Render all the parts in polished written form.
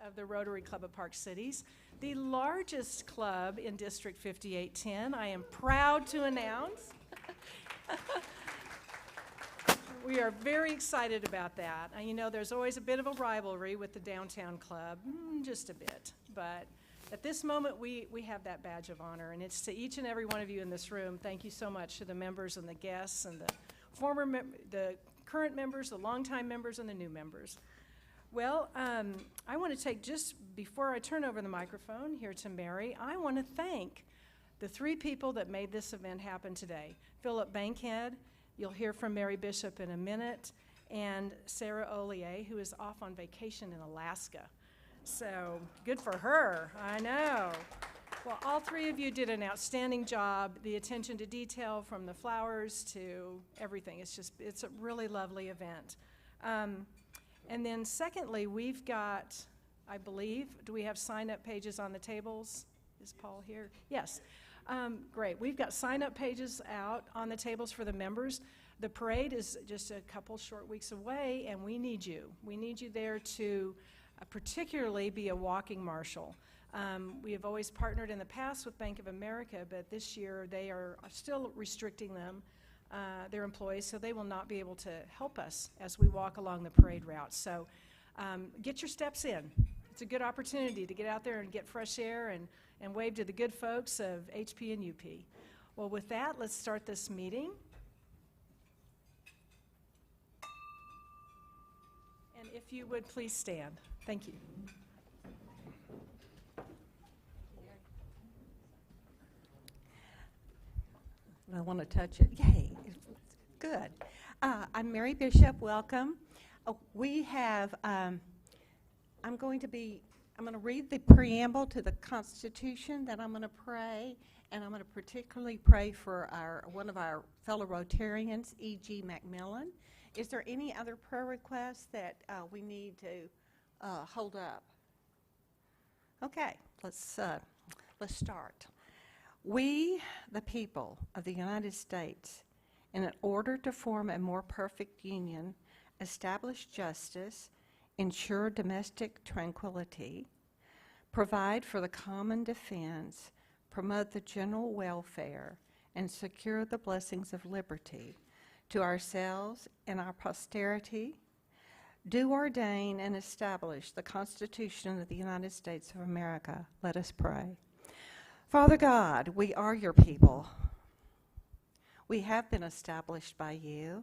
of the Rotary Club of Park Cities, the largest club in District 5810. I am proud to announce. We are very excited about that. You know, there's always a bit of a rivalry with the downtown club, just a bit. But at this moment, we have that badge of honor, and it's to each and every one of you in this room. Thank you so much to the members and the guests and the current members, the longtime members, and the new members. Well, I want to take, just before I turn over the microphone here to Mary, I want to thank the 3 people that made this event happen today. PHILLIP Bankhead, you'll hear from Mary Bishop in a minute, and Sarah Ollier, who is off on vacation in Alaska. So good for her, I know. Well, all 3 of you did an outstanding job. The attention to detail, from the flowers to everything. It's a really lovely event. And then secondly, we've got, I believe, do we have sign-up pages on the tables? Is Paul here? Yes. Great. We've got sign-up pages out on the tables for the members. The parade is just a couple short weeks away, and we need you. We need you there to particularly be a walking marshal. We have always partnered in the past with Bank of America, but this year they are still restricting them, their employees, so they will not be able to help us as we walk along the parade route. So get your steps in. It's a good opportunity to get out there and get fresh air and wave to the good folks of HP and UP. Well, with that, let's start this meeting. And if you would please stand. Thank you. I want to touch it. Yay. Good. I'm Mary Bishop. Welcome. We have, I'm going to read the preamble to the Constitution, then I'm going to pray, and I'm going to particularly pray for one of our fellow Rotarians, E.G. McMillan. Is there any other prayer requests that we need to hold up? Okay, let's start. We, the people of the United States, in order to form a more perfect union, establish justice, ensure domestic tranquility, provide for the common defense, promote the general welfare, and secure the blessings of liberty to ourselves and our posterity, do ordain and establish the Constitution of the United States of America. Let us pray. Father God, we are your people. We have been established by you.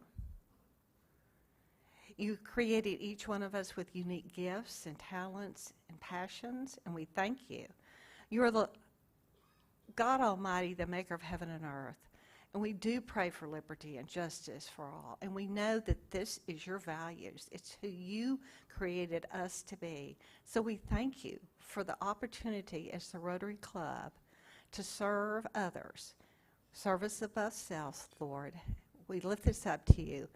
You created each one of us with unique gifts and talents and passions, and we thank you. You are the God Almighty, the maker of heaven and earth. And we do pray for liberty and justice for all. And we know that this is your values. It's who you created us to be. So we thank you for the opportunity as the Rotary Club to serve others. Service above self, Lord. We lift this up to you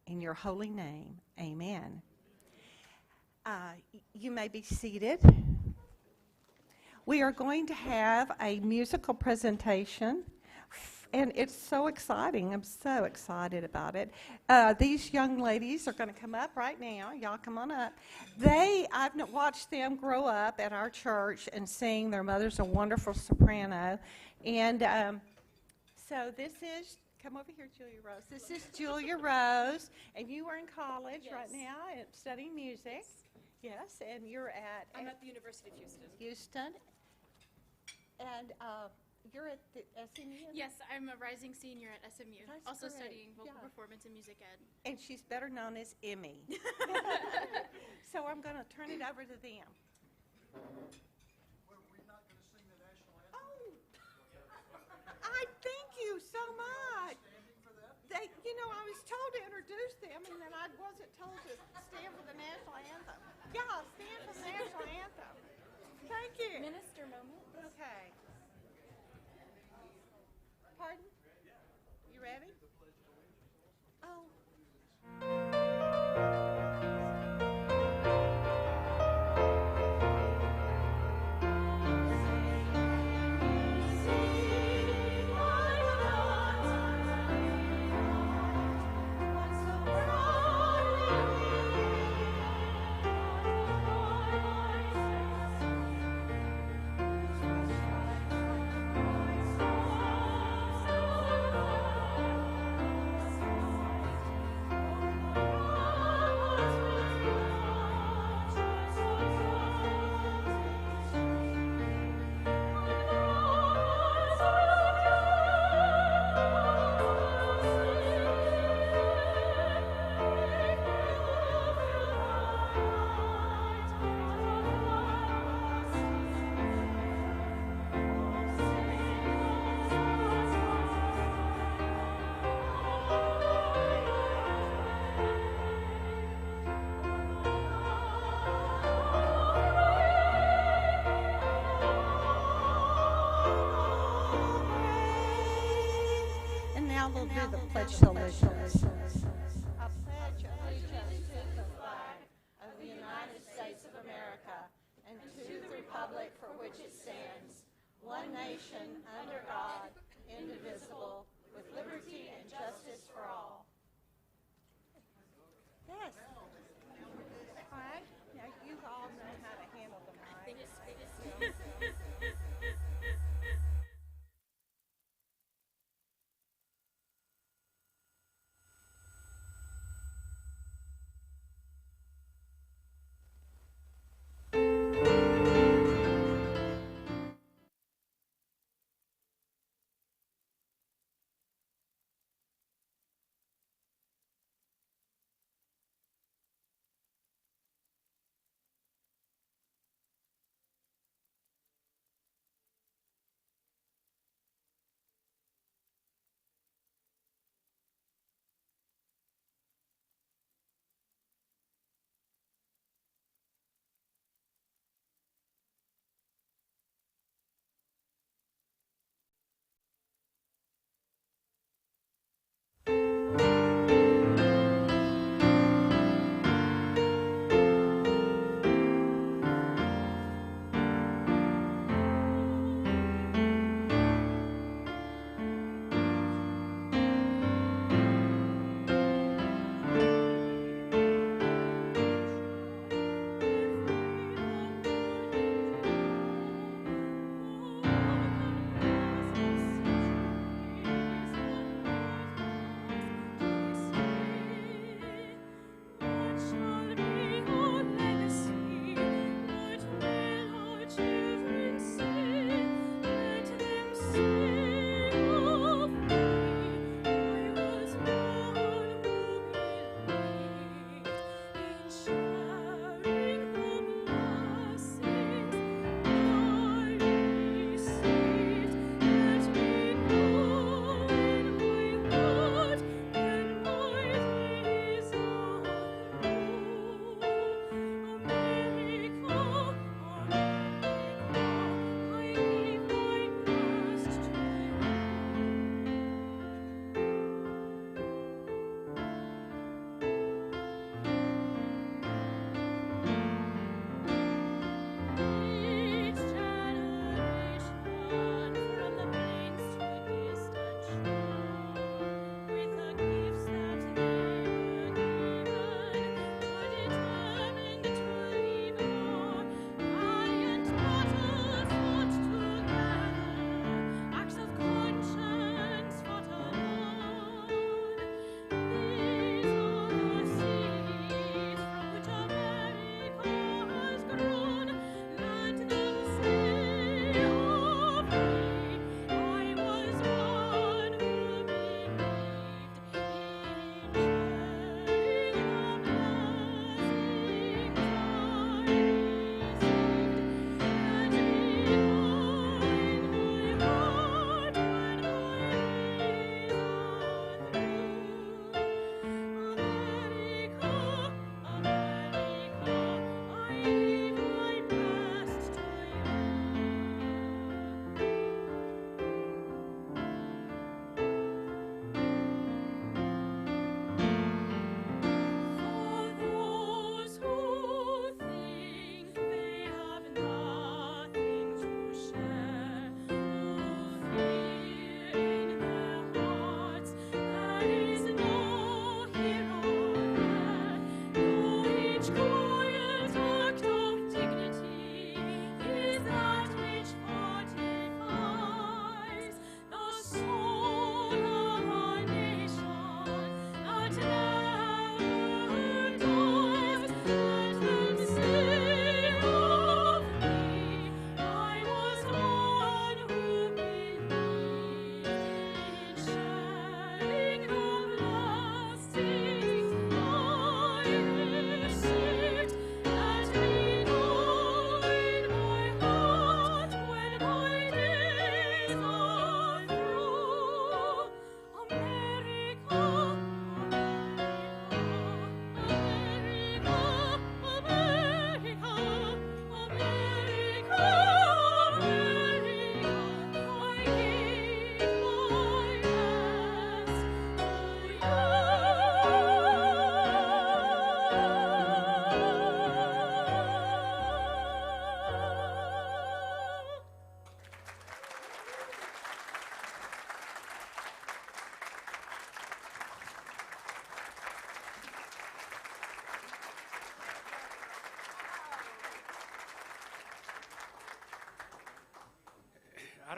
in your holy name. Amen. You may be seated. We are going to have a musical presentation, and it's so exciting. I'm so excited about it. These young ladies are going to come up right now. Y'all come on up. I've watched them grow up at our church and sing. Their mother's a wonderful soprano. And so this is, come over here, Julia Rose. This is Julia Rose, and you are in college right now and studying music. Yes, and you're at? I'm at the University of Houston. Houston. And you're at the SMU? Yes, I'm a rising senior at SMU, That's also great. studying vocal performance and music ed. And she's better known as EMMIE. So I'm going to turn it over to them. Well, we're not going to sing the national anthem. Oh, I thank you so much. Standing for that? I was told to introduce them, and then I wasn't told to stand for the national anthem. Yeah, stand for the national anthem. Thank you. Minister moment. Okay. Pardon? You ready? Oh. Once so proudly we now we'll do the Pledge of Allegiance. I pledge allegiance to the flag of the United States of America and to the republic for which it stands, one nation, under God, indivisible, with liberty and justice for all. Yes. All right. Now you all know how to handle the mic.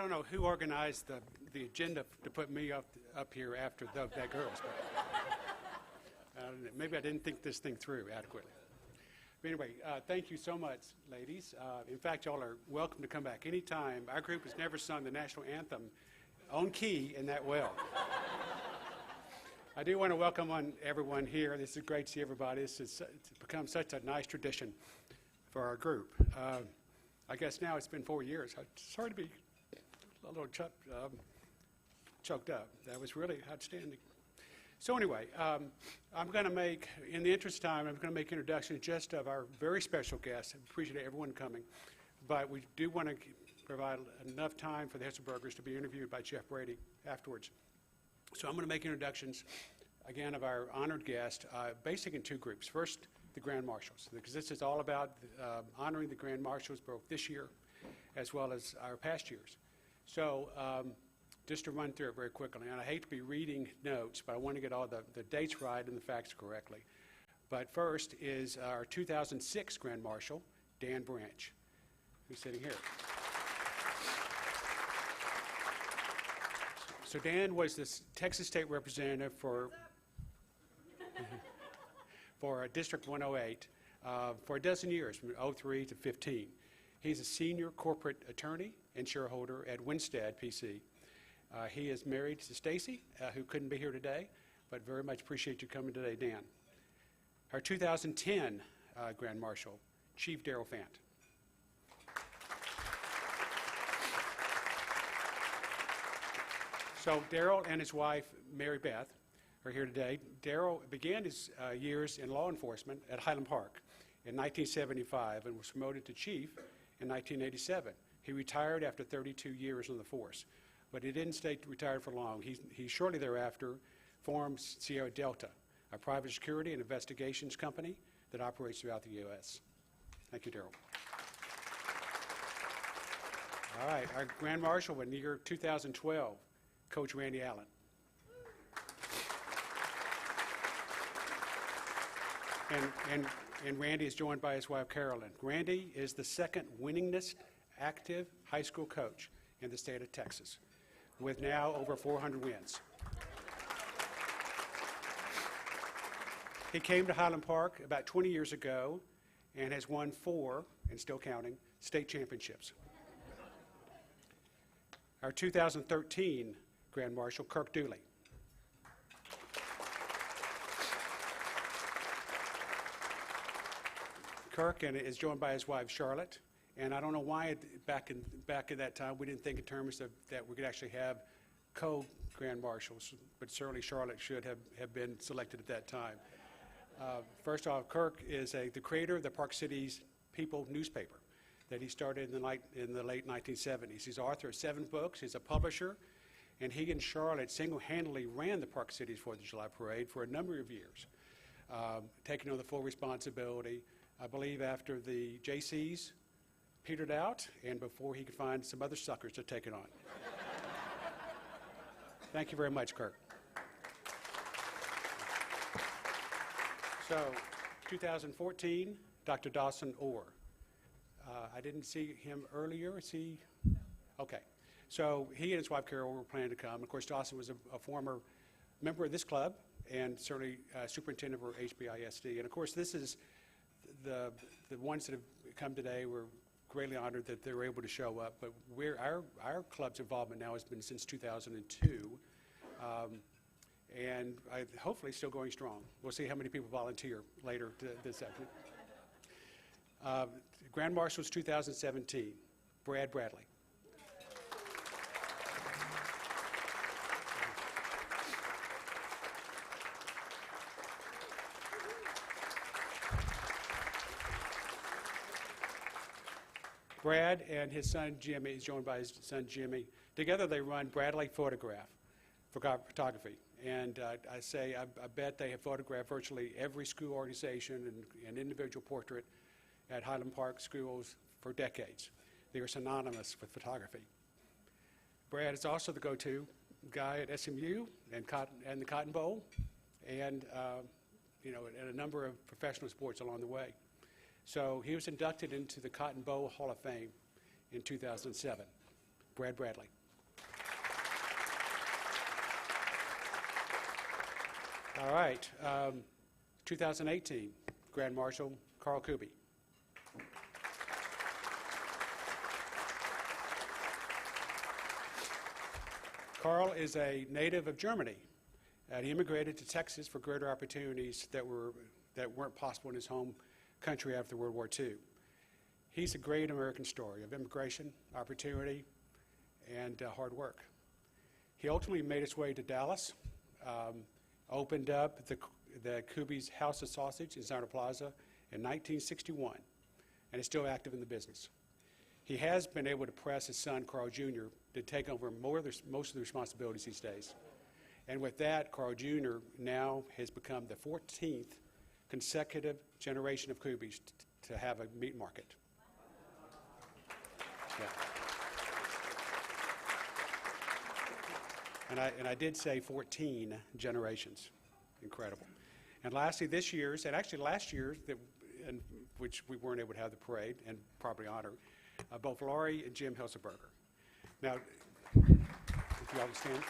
don't know who organized the agenda to put me up here after that girl's. Maybe I didn't think this thing through adequately. But anyway, thank you so much, ladies. In fact, y'all are welcome to come back anytime. Our group has never sung the national anthem on key and that well. I do want to welcome everyone here. This is great to see everybody. It's become such a nice tradition for our group. I guess now it's been 4 years. Sorry to be a little choked up. That was really outstanding. So anyway, I'm going to make, in the interest of time, I'm going to make introductions just of our very special guests. I appreciate everyone coming. But we do want to provide enough time for the Hitzelbergers to be interviewed by Jeff Brady afterwards. So I'm going to make introductions, again, of our honored guest, basically in two groups. First, the Grand Marshals, because this is all about honoring the Grand Marshals both this year as well as our past years. So just to run through it very quickly, and I hate to be reading notes, but I want to get all the dates right and the facts correctly. But first is our 2006 Grand Marshal, Dan Branch, who's sitting here. So Dan was the Texas State Representative for District 108 for a dozen years, from 03 to 15. He's a senior corporate attorney and shareholder at Winstead PC. He is married to Stacy, who couldn't be here today, but very much appreciate you coming today, Dan. Our 2010 Grand Marshal, Chief Daryl Fant. So Daryl and his wife, Mary Beth, are here today. Daryl began his years in law enforcement at Highland Park in 1975 and was promoted to chief in 1987. He retired after 32 years on the force, but he didn't stay retired for long. He shortly thereafter formed Sierra Delta, a private security and investigations company that operates throughout the U.S. Thank you, Daryl. All right, our Grand Marshal in the year 2012, Coach Randy Allen. And Randy is joined by his wife, Carolyn. Randy is the second winningest active high school coach in the state of Texas, with now over 400 wins. He came to Highland Park about 20 years ago and has won 4, and still counting, state championships. Our 2013 Grand Marshal, Kirk Dooley. Kirk is joined by his wife, Charlotte. And I don't know why back at that time we didn't think in terms of that we could actually have co-Grand Marshals, but certainly Charlotte should have been selected at that time. First off, Kirk is the creator of the Park Cities People newspaper that he started in the late 1970s. He's the author of 7 books. He's a publisher. And he and Charlotte single-handedly ran the Park Cities 4th of July Parade for a number of years, taking on the full responsibility, I believe, after the JCs petered out and before he could find some other suckers to take it on. Thank you very much, Kirk. So, 2014, Dr. Dawson Orr. I didn't see him earlier. Is he? Okay. So he and his wife Carol were planning to come. Of course, Dawson was a former member of this club and certainly superintendent for HBISD. And of course, this is the ones that have come today. We're greatly honored that they were able to show up. But our club's involvement now has been since 2002, and hopefully still going strong. We'll see how many people volunteer later this afternoon. Grand Marshals 2017, Brad Bradley. Brad and his son Jimmy, he's joined by his son Jimmy. Together they run Bradley Photography. And I bet they have photographed virtually every school organization and individual portrait at Highland Park schools for decades. They are synonymous with photography. Brad is also the go-to guy at SMU and the Cotton Bowl and and a number of professional sports along the way. So he was inducted into the Cotton Bowl Hall of Fame in 2007. Brad Bradley. All right, 2018 Grand Marshal Carl Kuby. Carl is a native of Germany, and he immigrated to Texas for greater opportunities that weren't possible in his home country after World War II. He's a great American story of immigration, opportunity, and hard work. He ultimately made his way to Dallas, opened up the Kuby's House of Sausage in Center Plaza in 1961, and is still active in the business. He has been able to press his son, Carl Jr., to take over most of the responsibilities these days. And with that, Carl Jr. now has become the 14th consecutive generation of Kubys to have a meat market. Yeah. And I did say 14 generations. Incredible. And lastly, this year's, and actually last year's, which we weren't able to have the parade and probably honor, both Lori and Jim Hitzelberger. Now, if you all can stand.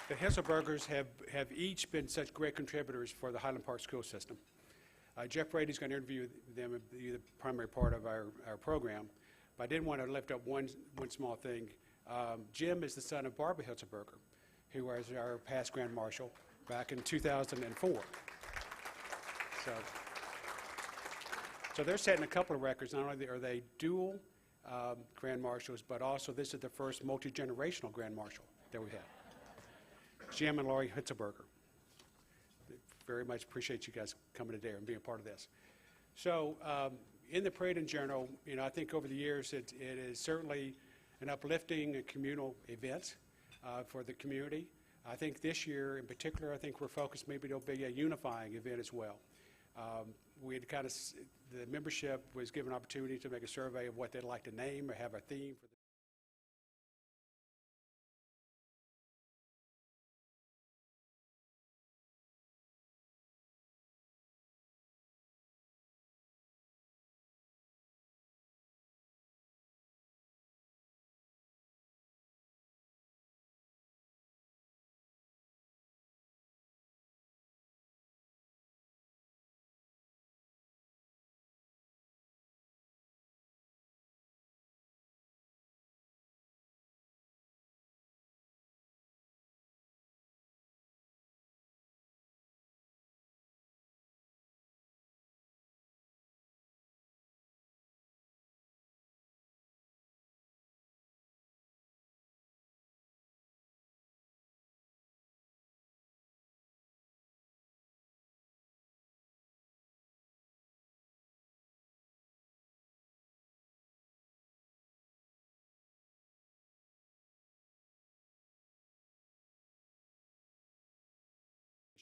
The Hitzelbergers have each been such great contributors for the Highland Park school system. Jeff Brady's going to interview them and be the primary part of our program, but I did want to lift up one small thing. Jim is the son of Barbara Hitzelberger, who was our past Grand Marshal back in 2004. So they're setting a couple of records. Not only are they dual Grand Marshals, but also this is the first multi-generational Grand Marshal that we've had. Jim and Lori Hitzelberger. Very much appreciate you guys coming today and being a part of this. So in the parade in general, I think over the years it is certainly an uplifting communal event for the community. I think this year in particular, I think we're focused maybe it'll be a unifying event as well. We had the membership was given an opportunity to make a survey of what they'd like to name or have a theme for the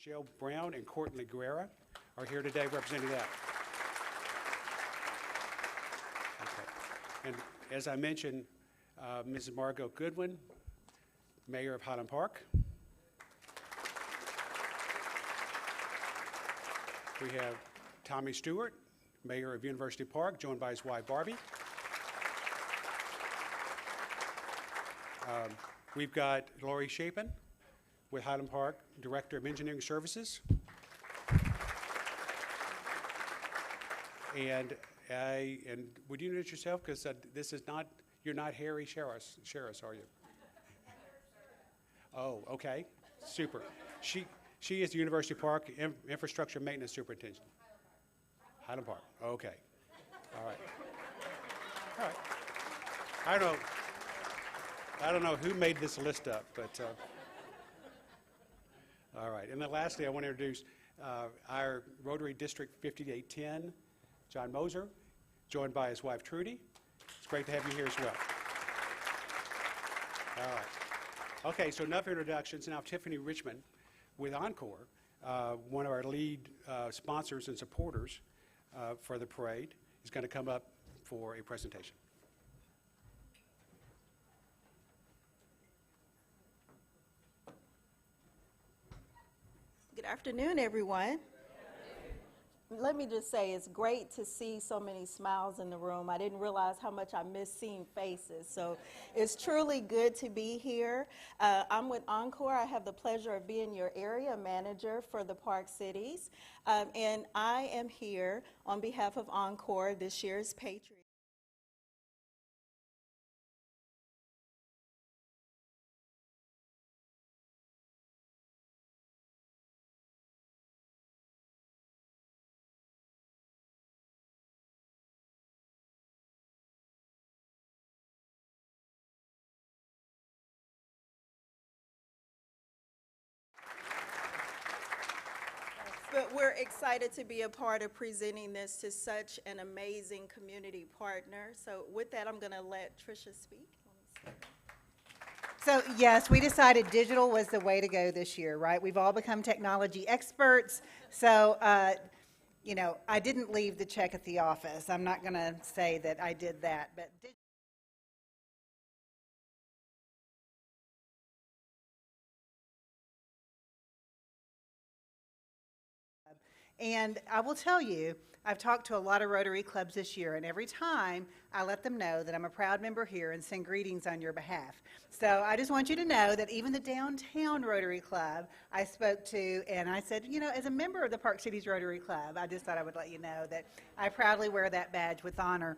Michelle Brown and Courtney Guerra are here today representing that. Okay. And as I mentioned, Mrs. Margot Goodwin, Mayor of Highland Park. We have Tommy Stewart, Mayor of University Park, joined by his wife Barbie. We've got Lori Chapin with Highland Park, Director of Engineering Services. And would you introduce yourself? Because this is not, you're not Harry Sherris, are you? Oh, okay, super. She is the University Park Infrastructure Maintenance Superintendent. Highland Park, okay. All right. All right. I don't know who made this list up, but all right. And then lastly, I want to introduce our Rotary District 5810, John Moser, joined by his wife Trudy. It's great to have you here as well. All right. Okay, so enough introductions. Now Tiffany Richmond with ONCOR, one of our lead sponsors and supporters for the parade, is going to come up for a presentation. Good afternoon, everyone. let me just say, it's great to see so many smiles in the room. I didn't realize how much I missed seeing faces. So it's truly good to be here. I'm with ONCOR. I have the pleasure of being your area manager for the Park Cities. And I am here on behalf of ONCOR, this year's Patriot. But we're excited to be a part of presenting this to such an amazing community partner. So with that, I'm going to let TRISHA speak. So yes, we decided digital was the way to go this year, right? We've all become technology experts. So, you know, I didn't leave the check at the office. I'm not going to say that I did that, but and I will tell you, I've talked to a lot of Rotary clubs this year, and every time I let them know that I'm a proud member here and send greetings on your behalf. So I just want you to know that even the downtown Rotary Club I spoke to, and I said, you know, as a member of the Park Cities Rotary Club, I just thought I would let you know that I proudly wear that badge with honor.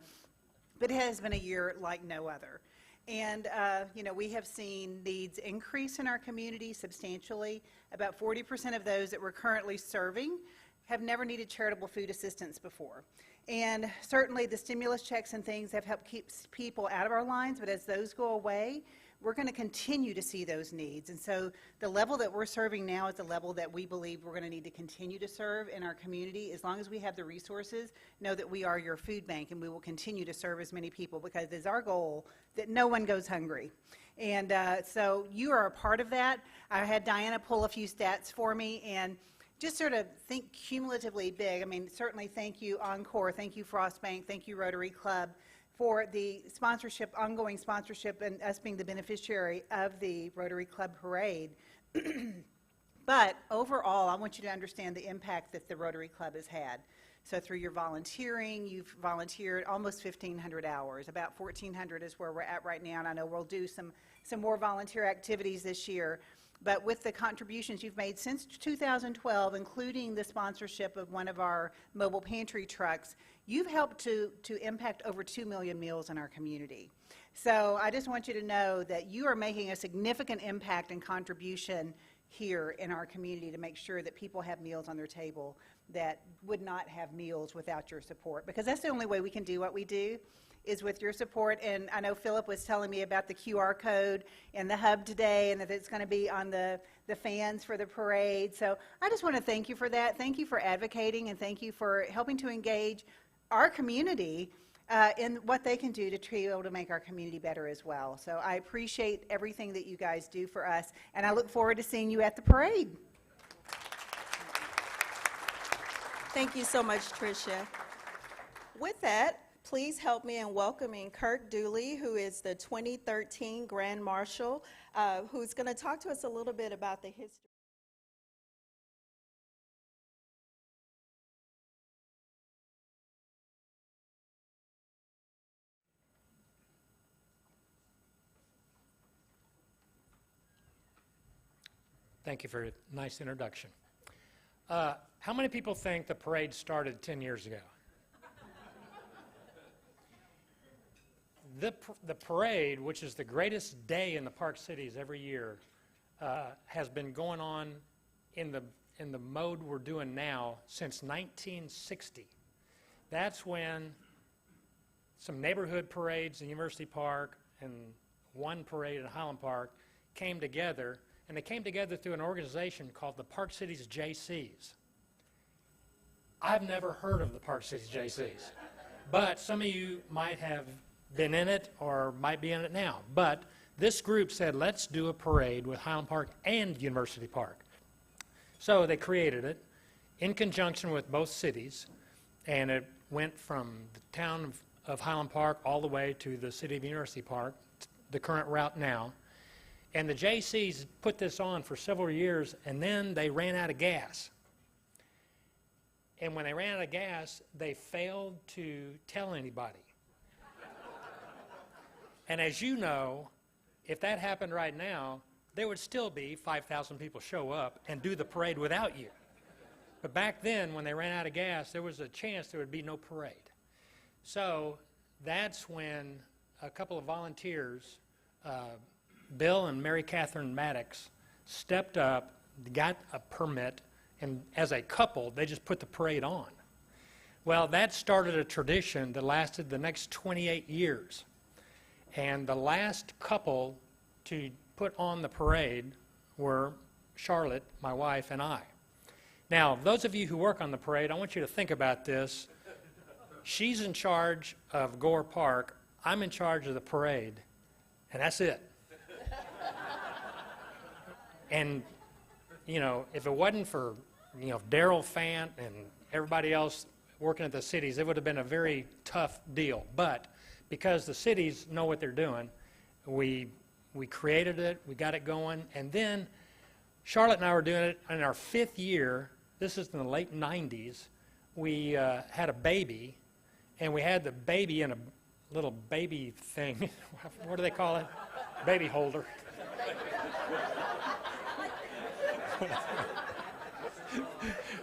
But it has been a year like no other. And, you know, we have seen needs increase in our community substantially. About 40% of those that we're currently serving have never needed charitable food assistance before. And certainly the stimulus checks and things have helped keep people out of our lines, but as those go away, we're going to continue to see those needs. And so the level that we're serving now is the level that we believe we're going to need to continue to serve in our community. As long as we have the resources, know that we are your food bank, and we will continue to serve as many people, because it's our goal that no one goes hungry. And so you are a part of that. I had Diana pull a few stats for me, and just sort of think cumulatively big. I mean, certainly thank you, ONCOR, thank you, Frost Bank, thank you, Rotary Club, for the sponsorship, ongoing sponsorship, and us being the beneficiary of the Rotary Club Parade. But overall, I want you to understand the impact that the Rotary Club has had. So through your volunteering, you've volunteered almost 1,500 hours. About 1,400 is where we're at right now, and I know we'll do some more volunteer activities this year. But with the contributions you've made since 2012, including the sponsorship of one of our mobile pantry trucks, you've helped to impact over 2 million meals in our community. So I just want you to know that you are making a significant impact and contribution here in our community to make sure that people have meals on their table that would not have meals without your support, because that's the only way we can do what we do, is with your support. And I know Philip was telling me about the QR code in the hub today, and that it's going to be on the fans for the parade. So I just want to thank you for that. Thank you for advocating, and thank you for helping to engage our community in what they can do to be able to make our community better as well. So I appreciate everything that you guys do for us, and I look forward to seeing you at the parade. Thank you so much, TRISHA. With that, please help me in welcoming Kirk Dooley, who is the 2013 Grand Marshal, who's going to talk to us a little bit about the history. Thank you for a nice introduction. How many people think the parade started 10 years ago? The parade, which is the greatest day in the Park Cities every year, has been going on in the mode we're doing now since 1960. That's when some neighborhood parades in University Park and one parade in Highland Park came together, and they came together through an organization called the Park Cities JCs. I've never heard of the Park Cities JCs, but some of you might have been in it or might be in it now. But this group said, let's do a parade with Highland Park and University Park. So they created it in conjunction with both cities, and it went from the town of Highland Park all the way to the city of University Park, the current route now. And the JCs put this on for several years, and then they ran out of gas. And when they ran out of gas, they failed to tell anybody. And as you know, if that happened right now, there would still be 5,000 people show up and do the parade without you. But back then, when they ran out of gas, there was a chance there would be no parade. So that's when a couple of volunteers, Bill and Mary Catherine Maddox, stepped up, got a permit, and as a couple, they just put the parade on. Well, that started a tradition that lasted the next 28 years. And the last couple to put on the parade were Charlotte, my wife, and I. Now, those of you who work on the parade, I want you to think about this. She's in charge of Gore Park. I'm in charge of the parade, and that's it. And, you know, if it wasn't for, you know, Daryl, Fant, and everybody else working at the cities, it would have been a very tough deal. But because the cities know what they're doing, we created it, we got it going, and then Charlotte and I were doing it in our 5th year. This is in the late 90s. We had a baby, and we had the baby in a little baby thing. What do they call it? Baby holder.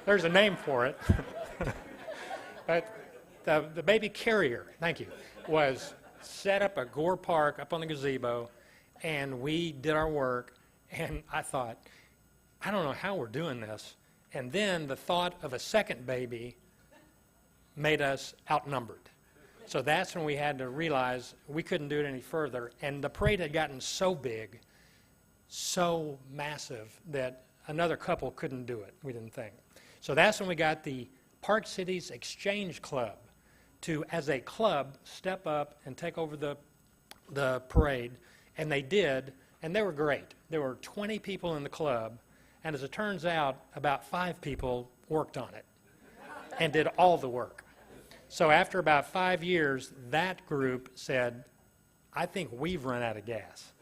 There's a name for it. But the baby carrier, thank you, was set up at Gore Park up on the gazebo, and we did our work, and I thought, I don't know how we're doing this. And then the thought of a second baby made us outnumbered. So that's when we had to realize we couldn't do it any further. And the parade had gotten so big, so massive, that another couple couldn't do it, we didn't think. So that's when we got the Park Cities Exchange Club to, as a club, step up and take over the parade. And they did, and they were great. There were 20 people in the club, and as it turns out, about 5 people worked on it and did all the work. So after about 5 years, that group said, I think we've run out of gas.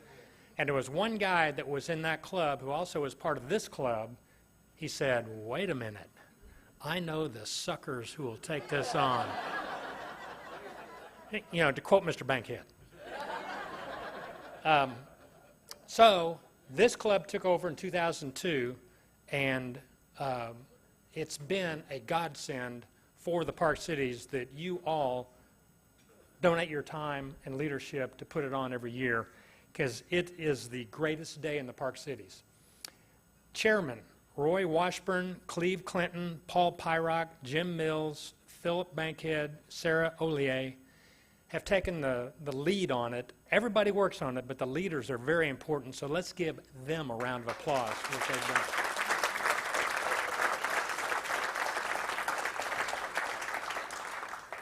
And there was one guy that was in that club who also was part of this club. He said, wait a minute, I know the suckers who will take this on. You know, to quote Mr. Bankhead. So this club took over in 2002, and it's been a godsend for the Park Cities that you all donate your time and leadership to put it on every year, because it is the greatest day in the Park Cities. Chairman Roy Washburn, Cleve Clinton, Paul PIROK, Jim Mills, Philip Bankhead, Sarah Ollier have taken the lead on it. Everybody works on it, but the leaders are very important, so let's give them a round of applause for what they've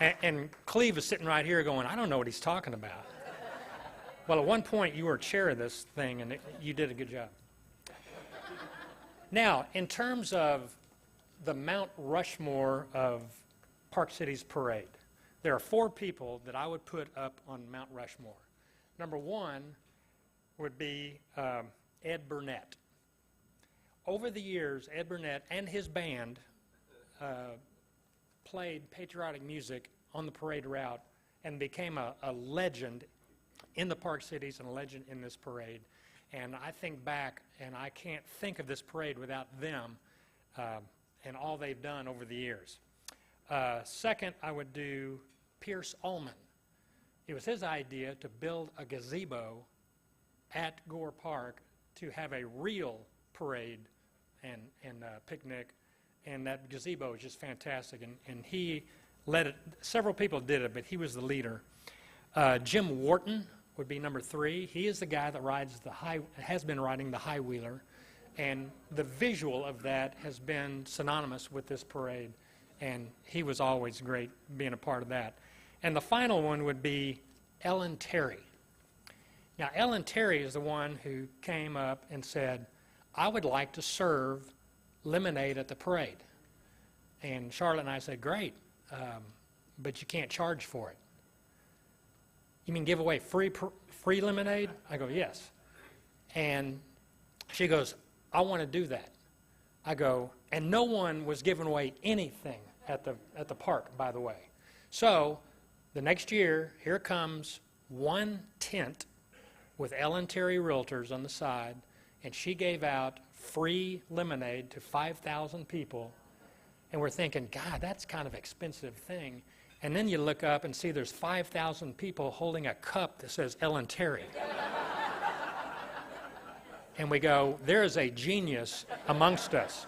done. And Cleve is sitting right here going, I don't know what he's talking about. Well, at one point you were chair of this thing, and you did a good job. Now, in terms of the Mount Rushmore of Park Cities Parade, there are 4 people that I would put up on Mount Rushmore. Number 1 would be Ed Burnett. Over the years, Ed Burnett and his band played patriotic music on the parade route and became a legend in the Park Cities and a legend in this parade. And I think back, and I can't think of this parade without them and all they've done over the years. Second, I would do Pierce Ullman. It was his idea to build a gazebo at Gore Park to have a real parade and picnic, and that gazebo was just fantastic. And he led it. Several people did it, but he was the leader. Jim Wharton would be number 3. He is the guy that has been riding the high wheeler, and the visual of that has been synonymous with this parade. And he was always great being a part of that. And the final one would be Ellen Terry. Now, Ellen Terry is the one who came up and said, I would like to serve lemonade at the parade. And Charlotte and I said, great, but you can't charge for it. You mean give away free lemonade? I go, yes. And she goes, I want to do that. I go, and no one was giving away anything at the park, by the way. So the next year, here comes one tent with Ellen Terry Realtors on the side, and she gave out free lemonade to 5,000 people. And we're thinking, God, that's kind of an expensive thing. And then you look up and see there's 5,000 people holding a cup that says Ellen Terry. And we go, there is a genius amongst us.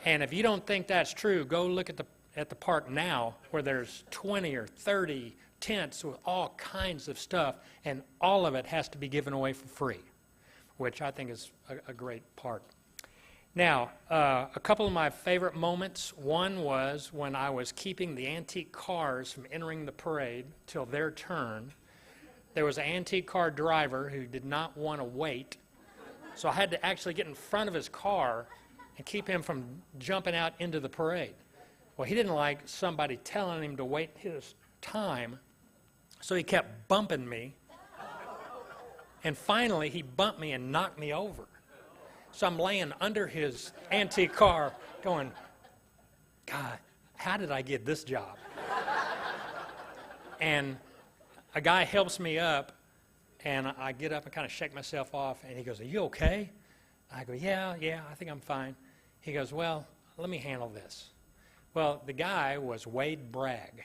And if you don't think that's true, go look at the park now, where there's 20 or 30 tents with all kinds of stuff, and all of it has to be given away for free, which I think is a great part. Now, a couple of my favorite moments. One was when I was keeping the antique cars from entering the parade till their turn. There was an antique car driver who did not want to wait, so I had to actually get in front of his car and keep him from jumping out into the parade. Well, he didn't like somebody telling him to wait his time, so he kept bumping me. And finally, he bumped me and knocked me over. So I'm laying under his antique car going, God, how did I get this job? And a guy helps me up, and I get up and kind of shake myself off, and he goes, are you okay? I go, yeah, I think I'm fine. He goes, well, let me handle this. Well, the guy was Wade Bragg,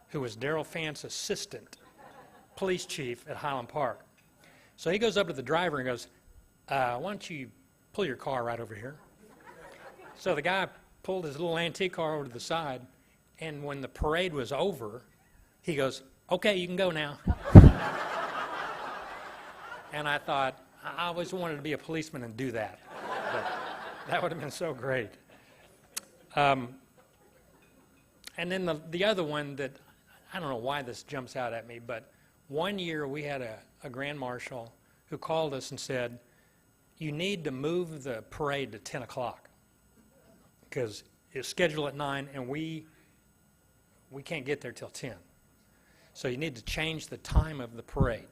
who was Daryl Fant's assistant police chief at Highland Park. So he goes up to the driver and goes, why don't you pull your car right over here? So the guy pulled his little antique car over to the side, and when the parade was over, he goes, okay, you can go now. And I thought, I always wanted to be a policeman and do that. But that would have been so great. And then the other one that, I don't know why this jumps out at me, but one year we had a grand marshal who called us and said, you need to move the parade to 10 o'clock because it's scheduled at 9 and we can't get there till 10. So you need to change the time of the parade.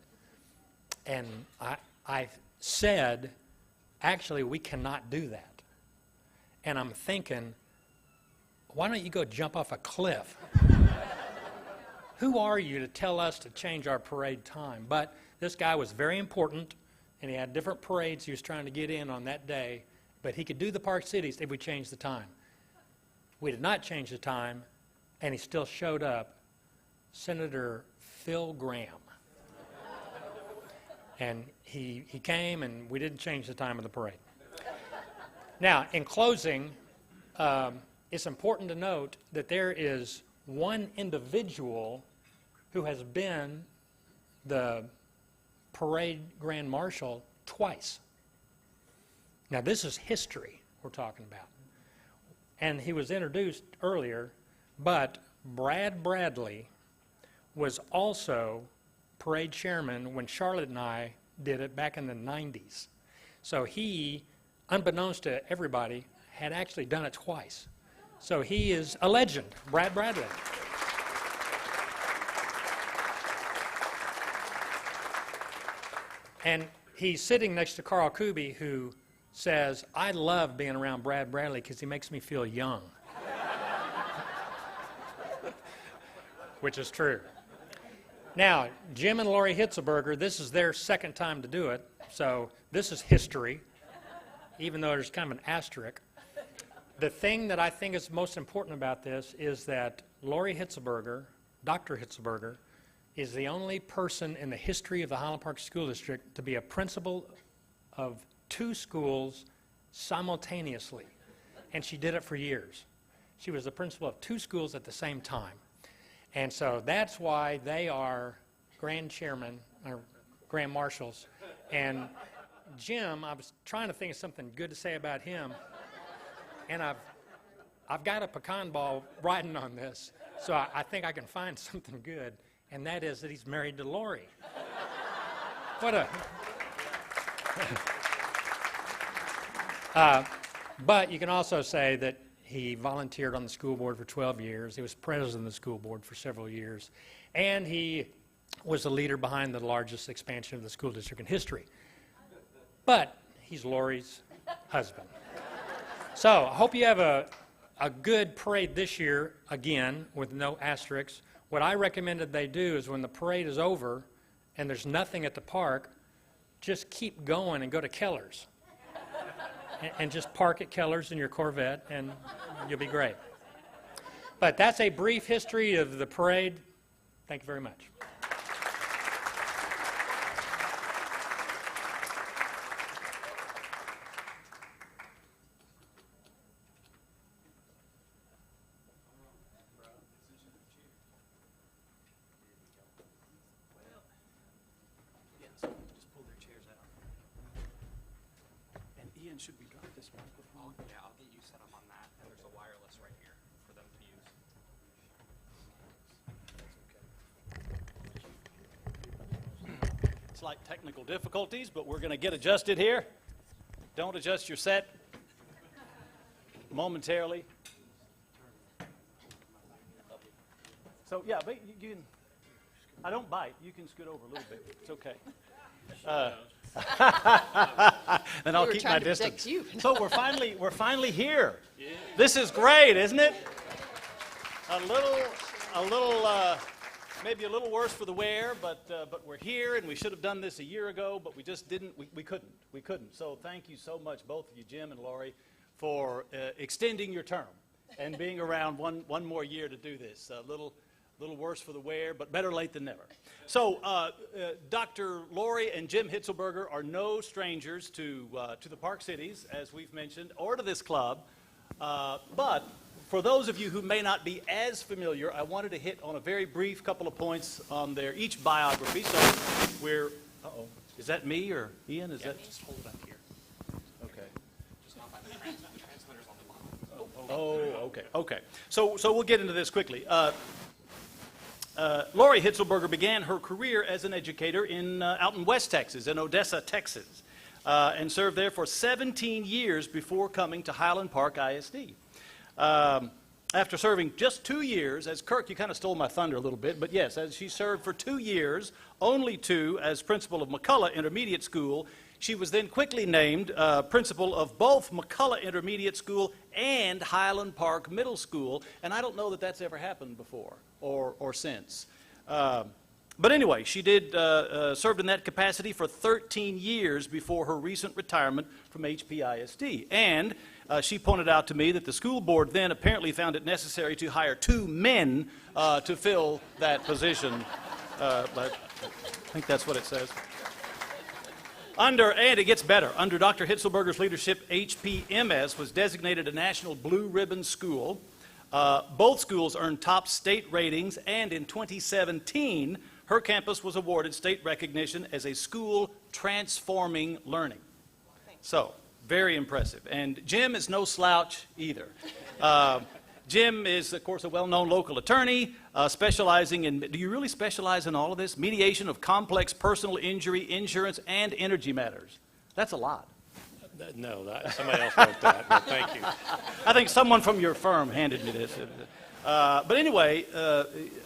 And I said, actually, we cannot do that. And I'm thinking, why don't you go jump off a cliff? Who are you to tell us to change our parade time? But this guy was very important, and he had different parades he was trying to get in on that day, but he could do the Park Cities if we changed the time. We did not change the time, and he still showed up, Senator Phil Graham. And he came, and we didn't change the time of the parade. Now, in closing, it's important to note that there is one individual who has been the parade grand marshal twice. Now, this is history we're talking about. And he was introduced earlier, but Brad Bradley was also parade chairman when Charlotte and I did it back in the 90s. So he, unbeknownst to everybody, had actually done it twice. So he is a legend, Brad Bradley. And he's sitting next to Carl Kuby, who says, I love being around Brad Bradley because he makes me feel young. Which is true. Now, Jim and Lori Hitzelberger, this is their second time to do it, so this is history, even though there's kind of an asterisk. The thing that I think is most important about this is that Lori Hitzelberger, Dr. Hitzelberger, is the only person in the history of the Highland Park School District to be a principal of 2 schools simultaneously, and she did it for years. She was the principal of 2 schools at the same time. And so that's why they are grand chairman, or grand marshals. And Jim, I was trying to think of something good to say about him, and I've got a pecan ball riding on this, so I think I can find something good, and that is that he's married to Lori. What a... But you can also say that he volunteered on the school board for 12 years. He was president of the school board for several years. And he was the leader behind the largest expansion of the school district in history. But he's Lori's husband. So I hope you have a a good parade this year, again, with no asterisks. What I recommended they do is when the parade is over and there's nothing at the park, just keep going and go to Keller's. And just park at Keller's in your Corvette, and you'll be great. But that's a brief history of the parade. Thank you very much. Should we drop this microphone? Yeah, I'll get you set up on that, and there's a wireless right here for them to use. Slight technical difficulties, but we're going to get adjusted here. Don't adjust your set momentarily. So yeah, but you can, I don't bite. You can scoot over a little bit. It's okay. And I'll keep my distance. So we're finally here. Yeah. This is great, isn't it? Maybe a little worse for the wear, but we're here, and we should have done this a year ago, but we just didn't. We couldn't. So thank you so much, both of you, Jim and Lori, for extending your term and being around one more year to do this. A little worse for the wear, but better late than never. So Dr. Lori and Jim Hitzelberger are no strangers to the Park Cities, as we've mentioned, or to this club. But for those of you who may not be as familiar, I wanted to hit on a very brief couple of points on their each biography. So we're, is that me or Ian? Is that? Just hold it up here. Okay. Just not by the transmitters on the bottom. Oh, okay. So we'll get into this quickly. Lori Hitzelberger began her career as an educator out in West Texas, in Odessa, Texas, and served there for 17 years before coming to Highland Park ISD. After serving just 2 years, as Kirk, you kind of stole my thunder a little bit, but yes, as she served for 2 years, only 2, as principal of McCullough Intermediate School, she was then quickly named principal of both McCullough Intermediate School and Highland Park Middle School, and I don't know that that's ever happened before or since. But anyway, she did served in that capacity for 13 years before her recent retirement from HPISD. And she pointed out to me that the school board then apparently found it necessary to hire 2 men to fill that position. But I think that's what it says. And it gets better. Under Dr. Hitzelberger's leadership, HPMS was designated a National Blue Ribbon School. Both schools earned top state ratings, and in 2017, her campus was awarded state recognition as a school transforming learning. So, very impressive. And Jim is no slouch either. Jim is, of course, a well-known local attorney, specializing in, do you really specialize in all of this? Mediation of complex personal injury, insurance, and energy matters. That's a lot. No, somebody else wrote that, but thank you. I think someone from your firm handed me this. But anyway,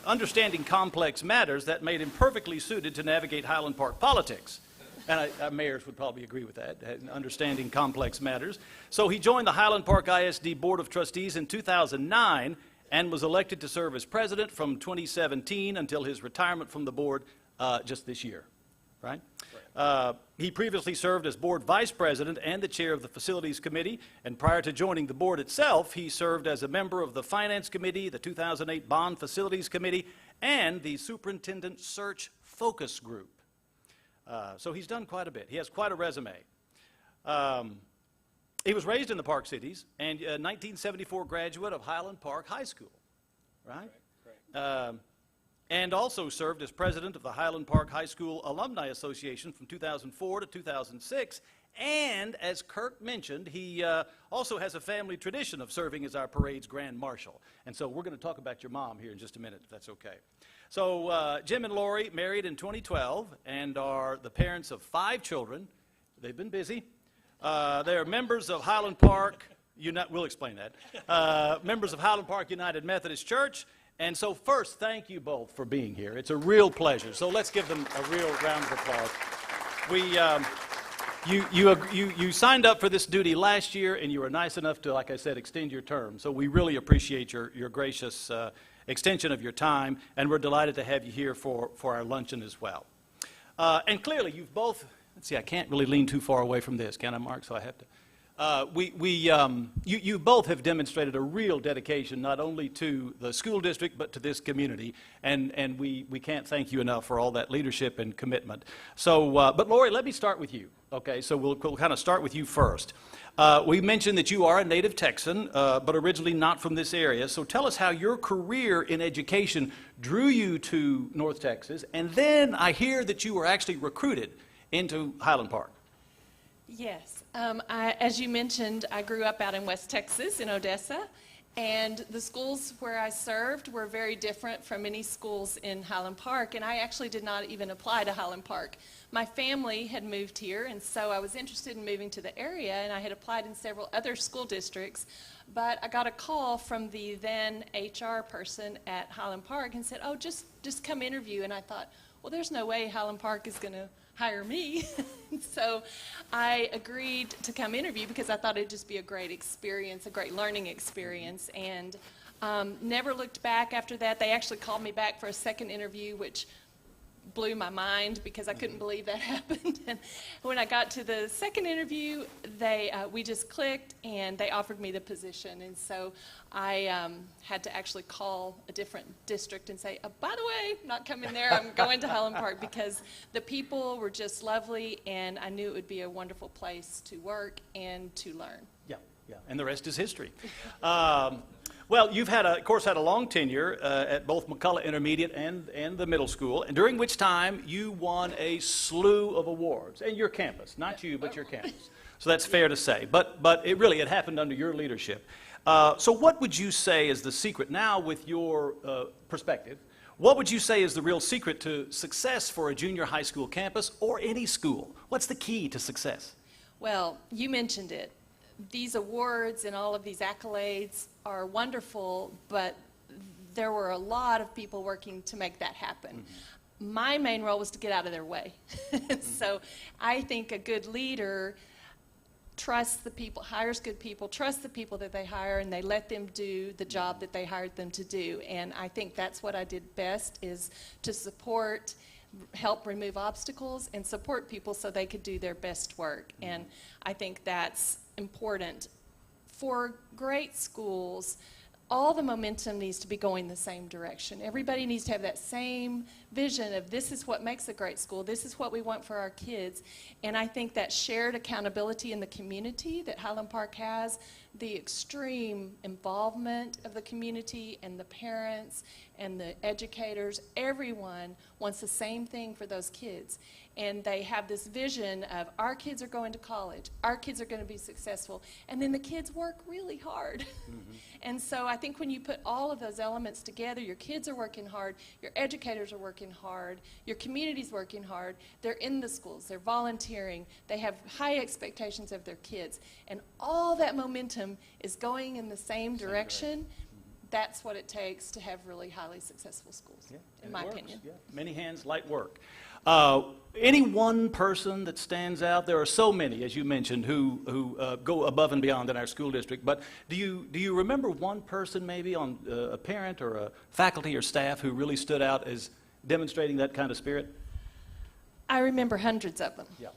understanding complex matters, that made him perfectly suited to navigate Highland Park politics. And mayors would probably agree with that, understanding complex matters. So he joined the Highland Park ISD Board of Trustees in 2009 and was elected to serve as president from 2017 until his retirement from the board just this year, right? He previously served as board vice president and the chair of the facilities committee, and prior to joining the board itself, he served as a member of the finance committee, the 2008 bond facilities committee, and the superintendent search focus group. So he's done quite a bit. He has quite a resume. He was raised in the Park Cities and a 1974 graduate of Highland Park High School, right? Right. And also served as president of the Highland Park High School Alumni Association from 2004 to 2006. And as Kirk mentioned, he also has a family tradition of serving as our parade's grand marshal. And so we're going to talk about your mom here in just a minute, if that's okay. So Jim and Lori married in 2012 and are the parents of 5 children. They've been busy. They're members of Highland Park, we'll explain that, members of Highland Park United Methodist Church. And so first, thank you both for being here. It's a real pleasure. So let's give them a real round of applause. You signed up for this duty last year, and you were nice enough to, like I said, extend your term. So we really appreciate your gracious extension of your time, and we're delighted to have you here for our luncheon as well. And clearly, you've both, let's see, I can't really lean too far away from this, can I, Mark? So I have to. You both have demonstrated a real dedication not only to the school district but to this community, and we can't thank you enough for all that leadership and commitment. So, but Lori, let me start with you. Okay, so we'll kind of start with you first. We mentioned that you are a native Texan, but originally not from this area. So tell us how your career in education drew you to North Texas, and then I hear that you were actually recruited into Highland Park. Yes. As you mentioned, I grew up out in West Texas, in Odessa, and the schools where I served were very different from many schools in Highland Park, and I actually did not even apply to Highland Park. My family had moved here, and so I was interested in moving to the area, and I had applied in several other school districts, but I got a call from the then HR person at Highland Park and said, oh, just come interview, and I thought, well, there's no way Highland Park is going to hire me. So I agreed to come interview because I thought it'd just be a great experience, a great learning experience, and never looked back after that. They actually called me back for a second interview, which blew my mind because I couldn't believe that happened. And when I got to the second interview, we just clicked and they offered me the position. And so I had to actually call a different district and say, oh, by the way, not coming there, I'm going to Highland Park, because the people were just lovely and I knew it would be a wonderful place to work and to learn. Yeah, and the rest is history. Well, you've of course, had a long tenure at both McCullough Intermediate and the middle school, and during which time you won a slew of awards, and your campus, not you, but your campus. So that's fair to say, but it happened under your leadership. So what would you say is the secret, now with your perspective, what would you say is the real secret to success for a junior high school campus or any school? What's the key to success? Well, you mentioned it. These awards and all of these accolades are wonderful, but there were a lot of people working to make that happen. Mm-hmm. My main role was to get out of their way. So I think a good leader trusts the people, hires good people, trusts the people that they hire, and they let them do the job that they hired them to do. And I think that's what I did best, is to support, help remove obstacles, and support people so they could do their best work. And I think that's important. For great schools, all the momentum needs to be going the same direction. Everybody needs to have that same vision of, this is what makes a great school, this is what we want for our kids. And I think that shared accountability in the community that Highland Park has, the extreme involvement of the community and the parents and the educators, everyone wants the same thing for those kids. And they have this vision of, our kids are going to college, our kids are going to be successful, and then the kids work really hard. Mm-hmm. And so I think when you put all of those elements together, your kids are working hard, your educators are working hard, your community's working hard, they're in the schools, they're volunteering, they have high expectations of their kids, and all that momentum is going in the same direction. That's what it takes to have really highly successful schools, in my opinion. Yeah. Many hands, light work. Any one person that stands out? There are so many, as you mentioned, who go above and beyond in our school district. But do you remember one person, maybe on a parent or a faculty or staff, who really stood out as demonstrating that kind of spirit? I remember hundreds of them. Yeah.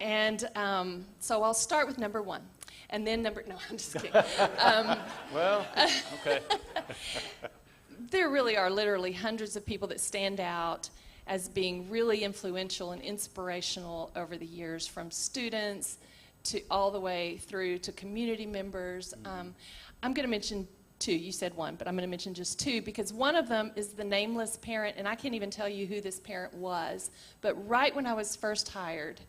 And so I'll start with number one. And then no, I'm just kidding. Well, okay. There really are literally hundreds of people that stand out as being really influential and inspirational over the years, from students to all the way through to community members. I'm going to mention two. You said one, but I'm going to mention just two, because one of them is the nameless parent, and I can't even tell you who this parent was, but right when I was first hired,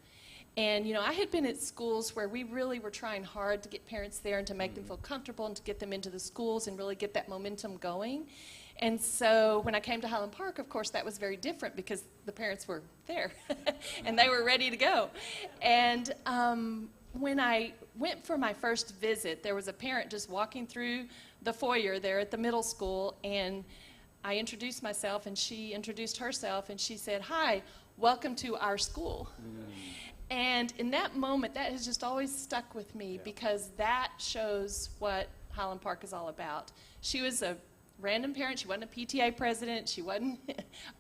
and, you know, I had been at schools where we really were trying hard to get parents there and to make them feel comfortable and to get them into the schools and really get that momentum going. And so when I came to Highland Park, of course, that was very different because the parents were there and they were ready to go. And when I went for my first visit, there was a parent just walking through the foyer there at the middle school, and I introduced myself and she introduced herself and she said, "Hi, welcome to our school. And in that moment, that has just always stuck with me because that shows what Highland Park is all about. She was a random parent. She wasn't a PTA president. She wasn't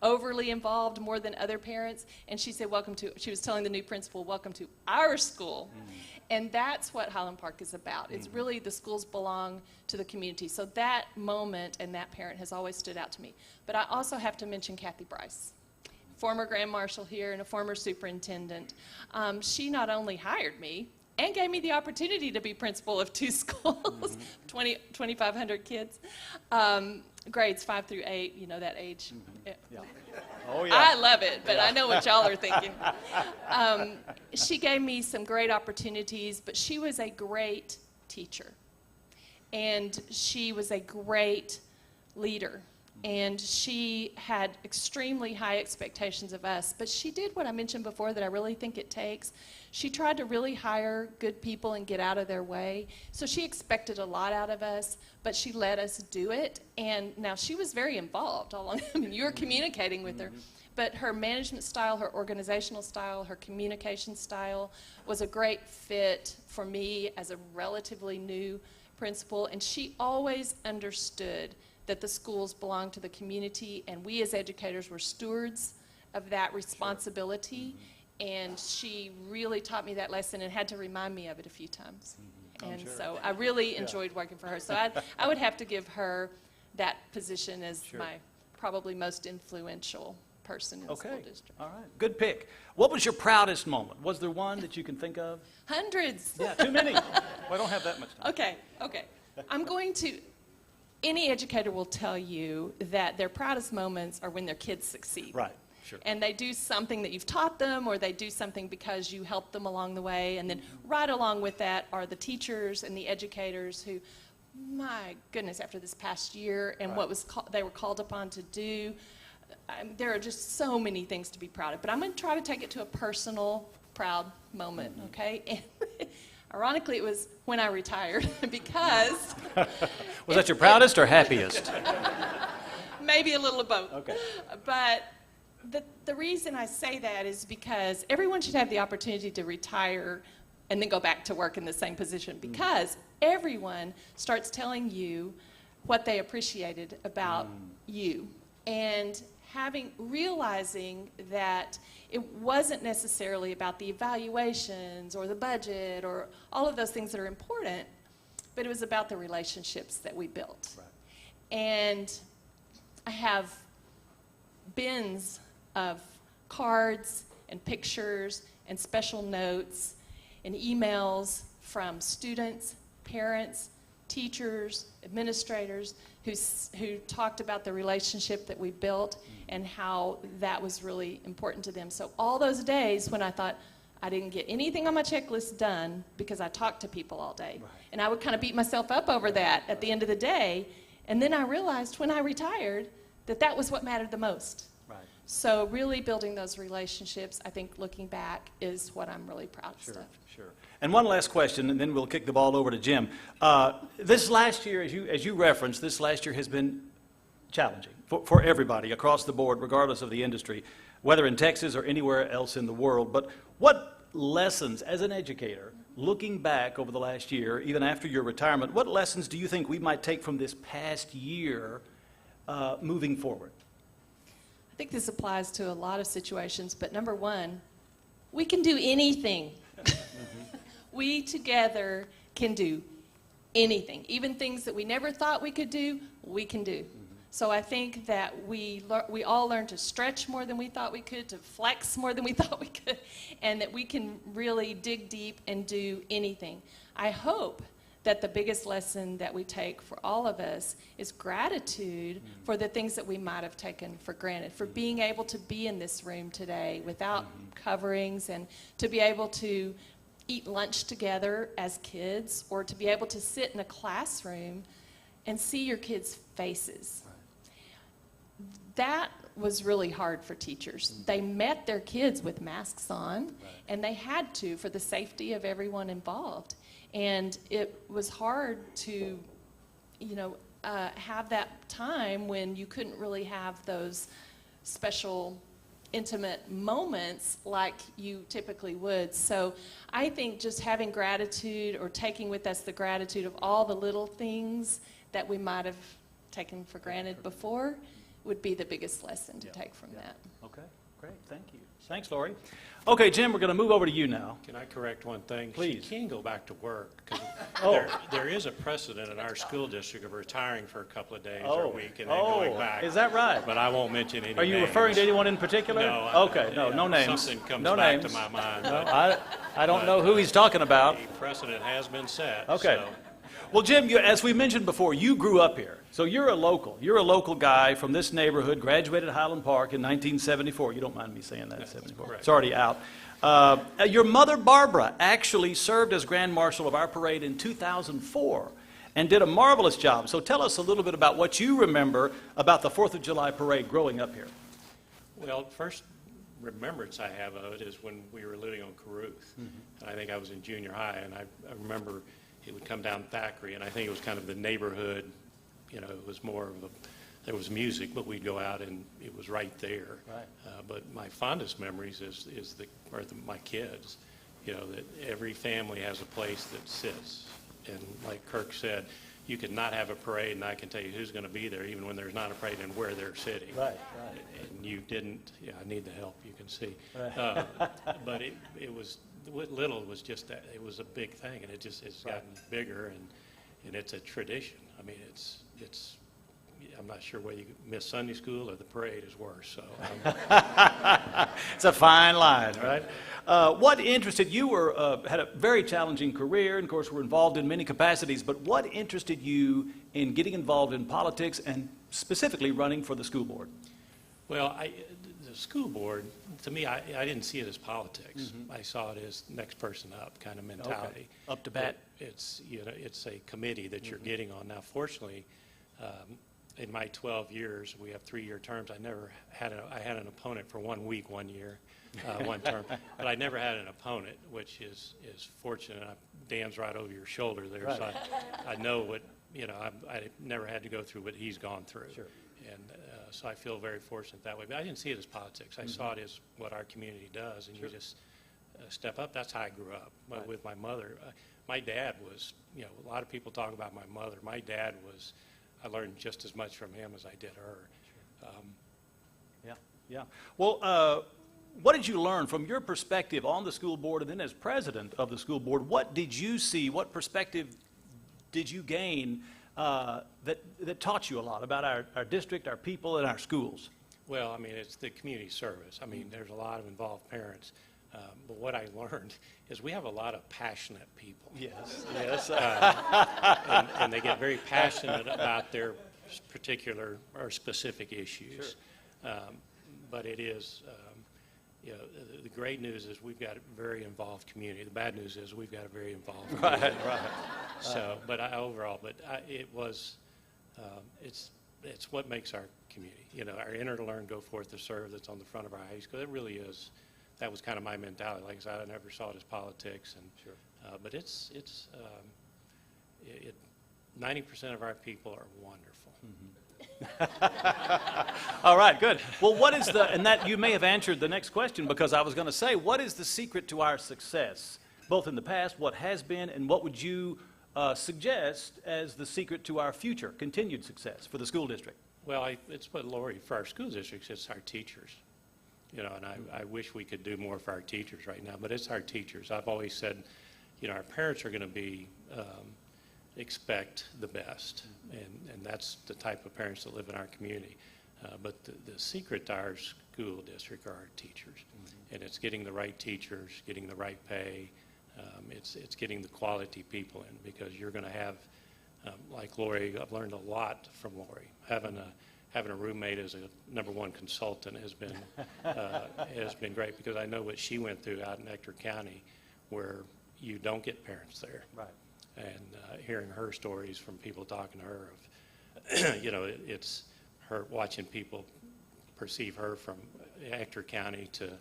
overly involved more than other parents. And she said, she was telling the new principal, welcome to our school. And that's what Highland Park is about. It's really the schools belong to the community. So that moment and that parent has always stood out to me. But I also have to mention Kathy Bryce, former Grand Marshal here and a former superintendent. She not only hired me and gave me the opportunity to be principal of 2 schools, 2,500 kids, grades 5 through 8, you know that age. Oh, yeah. I love it, but I know what y'all are thinking. She gave me some great opportunities, but she was a great teacher. And she was a great leader. And she had extremely high expectations of us. But she did what I mentioned before that I really think it takes. She tried to really hire good people and get out of their way. So she expected a lot out of us, but she let us do it. And now she was very involved all along. I mean, you were communicating with her. But her management style, her organizational style, her communication style was a great fit for me as a relatively new principal. And she always understood that the schools belong to the community, and we as educators were stewards of that responsibility. And she really taught me that lesson and had to remind me of it a few times. And so I really enjoyed working for her. So I would have to give her that position as my probably most influential person in the school district. All right. Good pick. What was your proudest moment? Was there one that you can think of? Hundreds. Yeah, too many. Well, I don't have that much time. Okay. I'm going to... Any educator will tell you that their proudest moments are when their kids succeed. Right, sure. And they do something that you've taught them, or they do something because you helped them along the way. And then right along with that are the teachers and the educators who, my goodness, after this past year and what they were called upon to do, there are just so many things to be proud of. But I'm going to try to take it to a personal, proud moment, okay? And ironically, it was when I retired because... Was that your proudest or happiest? Maybe a little of both. Okay. But the reason I say that is because everyone should have the opportunity to retire and then go back to work in the same position, because everyone starts telling you what they appreciated about you. And realizing that it wasn't necessarily about the evaluations or the budget or all of those things that are important, but it was about the relationships that we built. Right. And I have bins of cards and pictures and special notes and emails from students, parents, teachers, administrators who talked about the relationship that we built and how that was really important to them. So all those days when I thought I didn't get anything on my checklist done because I talked to people all day, and I would kind of beat myself up over that at the end of the day, and then I realized when I retired that that was what mattered the most. Right. So really building those relationships, I think looking back, is what I'm really proudest of. Sure. And one last question, and then we'll kick the ball over to Jim. This last year, as you referenced, this last year has been challenging for everybody across the board, regardless of the industry, whether in Texas or anywhere else in the world. But what lessons, as an educator, looking back over the last year, even after your retirement, what lessons do you think we might take from this past year moving forward? I think this applies to a lot of situations, but number one, we can do anything. We together can do anything. Even things that we never thought we could do, we can do. So I think that we all learn to stretch more than we thought we could, to flex more than we thought we could, and that we can really dig deep and do anything. I hope that the biggest lesson that we take for all of us is gratitude for the things that we might have taken for granted, for being able to be in this room today without coverings, and to be able to eat lunch together as kids, or to be able to sit in a classroom and see your kids' faces. That was really hard for teachers. They met their kids with masks on, and they had to for the safety of everyone involved. And it was hard to, have that time when you couldn't really have those special intimate moments like you typically would. So I think just having gratitude, or taking with us the gratitude of all the little things that we might have taken for granted before, would be the biggest lesson to take from that. Okay, great, thank you. Thanks, Lori. Okay, Jim, we're going to move over to you now. Can I correct one thing? Please. She can go back to work, 'cause Oh. there is a precedent in our school district of retiring for a couple of days Oh. or a week and then going Oh, back. is that right? But I won't mention any Are you names. referring to anyone in particular? No. Okay, no names. Something comes No back names. to my mind. No, but I don't know who he's talking about. the precedent has been set. Okay. So. Well, Jim, as we mentioned before, you grew up here. So you're a local. You're a local guy from this neighborhood, graduated Highland Park in 1974. You don't mind me saying that, 74. correct. It's already out. Your mother, Barbara, actually served as Grand Marshal of our parade in 2004 and did a marvelous job. So tell us a little bit about what you remember about the 4th of July parade growing up here. Well, first remembrance I have of it is when we were living on Caruth. And I think I was in junior high, and I remember it would come down Thackeray, and I think it was kind of the neighborhood, you know, it was more of a, there was music, but we'd go out and it was right there. Right. But my fondest memories is my kids, you know, that every family has a place that sits. And like Kirk said, you could not have a parade, and I can tell you who's going to be there, even when there's not a parade, and where they're sitting. Right. And you didn't, yeah, I need the help, you can see. Right. But it was, what little was just that, it was a big thing, and it's gotten bigger, and it's a tradition. I mean, it's, I'm not sure whether you miss Sunday school or the parade is worse, so. It's a fine line, right? What interested you had a very challenging career, and of course were involved in many capacities, but what interested you in getting involved in politics and specifically running for the school board? Well, the school board, to me, I didn't see it as politics. I saw it as next person up kind of mentality. Okay. Up to bat. It's, you know, it's a committee that you're getting on. Now, fortunately, in my 12 years, we have 3-year terms. I had an opponent for 1 week, 1 year, one term, but I never had an opponent, which is fortunate. Dan's right over your shoulder there, Right. so I know what, you know, I never had to go through what he's gone through. Sure. And so I feel very fortunate that way. But I didn't see it as politics. I saw it as what our community does, and you just step up. That's how I grew up with my mother. My dad was, you know, a lot of people talk about my mother. My dad was, I learned just as much from him as I did her. Yeah. Well, what did you learn from your perspective on the school board, and then as president of the school board? What did you see? What perspective did you gain that taught you a lot about our district, our people, and our schools? Well, I mean, it's the community service. I mean, there's a lot of involved parents. But what I learned is we have a lot of passionate people. Yes. And they get very passionate about their particular or specific issues. Sure. But it is, you know, the great news is we've got a very involved community. The bad news is we've got a very involved community. Right. So, but it was, it's what makes our community. You know, our enter to learn, go forth to serve that's on the front of our high school. It really is. That was kind of my mentality. Like I said, I never saw it as politics, and sure. but it's 90% of our people are wonderful. All right, good. Well, what is and that you may have answered the next question, because I was going to say, what is the secret to our success, both in the past, what has been, and what would you suggest as the secret to our future continued success for the school district? Well, it's what Lori, for our school districts, it's our teachers. You know, and I wish we could do more for our teachers right now, but it's our teachers. I've always said, you know, our parents are going to be, expect the best, and that's the type of parents that live in our community. But the secret to our school district are our teachers, and it's getting the right teachers, getting the right pay. It's getting the quality people in, because you're going to have, like Lori, I've learned a lot from Lori. Having a roommate as a #1 consultant has been great, because I know what she went through out in Ector County, where you don't get parents there. Right. And hearing her stories from people talking to her of, you know, it's her watching people perceive her from Ector County to